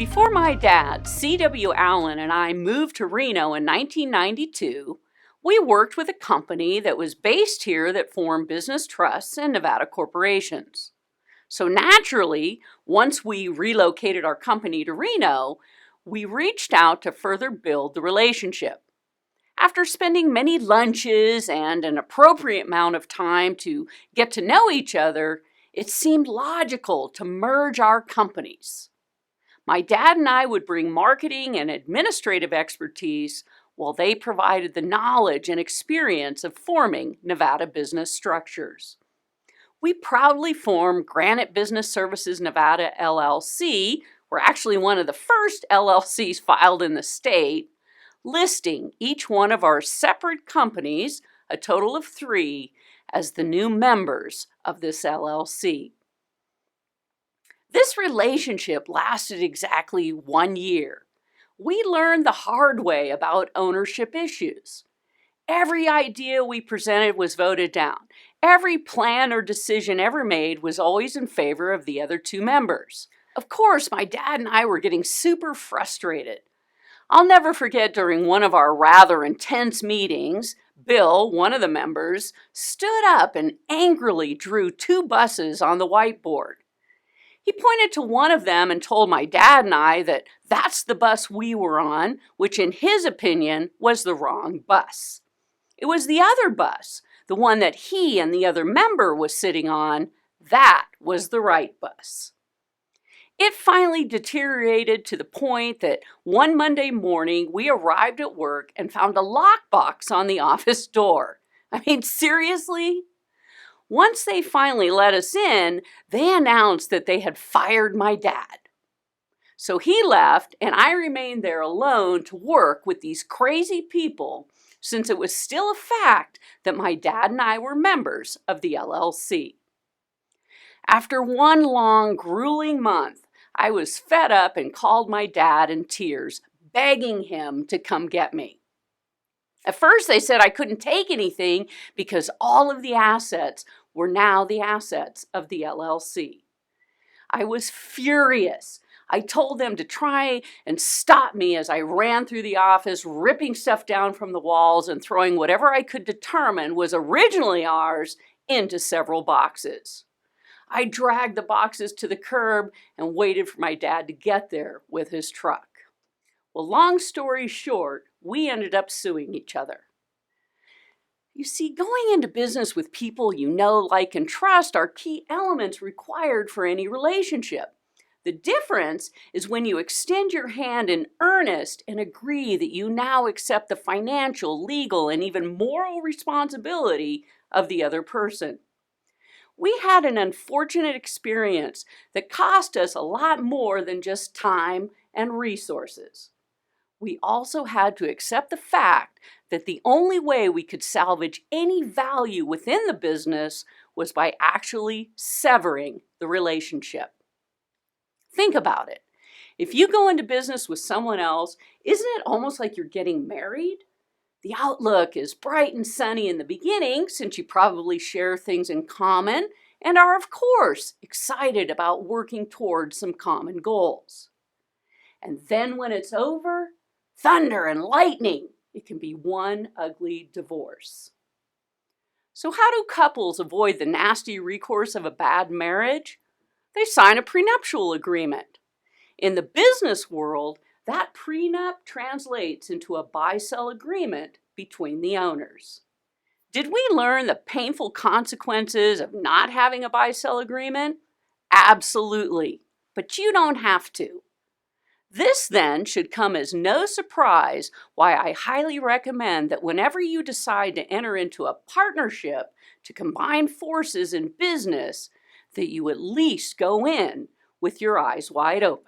Before my dad, C.W. Allen, and I moved to Reno in 1992, we worked with a company that was based here that formed business trusts and Nevada corporations. So naturally, once we relocated our company to Reno, we reached out to further build the relationship. After spending many lunches and an appropriate amount of time to get to know each other, it seemed logical to merge our companies. My dad and I would bring marketing and administrative expertise while they provided the knowledge and experience of forming Nevada business structures. We proudly formed Granite Business Services Nevada LLC. We're actually one of the first LLCs filed in the state, listing each one of our separate companies, a total of 3, as the new members of this LLC. This relationship lasted exactly 1 year. We learned the hard way about ownership issues. Every idea we presented was voted down. Every plan or decision ever made was always in favor of the other 2 members. Of course, my dad and I were getting super frustrated. I'll never forget during one of our rather intense meetings, Bill, one of the members, stood up and angrily drew 2 buses on the whiteboard. He pointed to one of them and told my dad and I that that's the bus we were on, which in his opinion was the wrong bus. It was the other bus, the one that he and the other member was sitting on, that was the right bus. It finally deteriorated to the point that one Monday morning we arrived at work and found a lockbox on the office door. I mean, seriously? Once they finally let us in, they announced that they had fired my dad. So he left, and I remained there alone to work with these crazy people, since it was still a fact that my dad and I were members of the LLC. After one long, grueling month, I was fed up and called my dad in tears, begging him to come get me. At first, they said I couldn't take anything because all of the assets were now the assets of the LLC. I was furious. I told them to try and stop me as I ran through the office, ripping stuff down from the walls and throwing whatever I could determine was originally ours into several boxes. I dragged the boxes to the curb and waited for my dad to get there with his truck. Well, long story short, we ended up suing each other. You see, going into business with people you know, like, and trust are key elements required for any relationship. The difference is when you extend your hand in earnest and agree that you now accept the financial, legal, and even moral responsibility of the other person. We had an unfortunate experience that cost us a lot more than just time and resources. We also had to accept the fact that the only way we could salvage any value within the business was by actually severing the relationship. Think about it. If you go into business with someone else, isn't it almost like you're getting married? The outlook is bright and sunny in the beginning, since you probably share things in common and are, of course, excited about working towards some common goals. And then when it's over, thunder and lightning, it can be one ugly divorce. So how do couples avoid the nasty recourse of a bad marriage? They sign a prenuptial agreement. In the business world, that prenup translates into a buy-sell agreement between the owners. Did we learn the painful consequences of not having a buy-sell agreement? Absolutely, but you don't have to. This then should come as no surprise why I highly recommend that whenever you decide to enter into a partnership to combine forces in business, that you at least go in with your eyes wide open.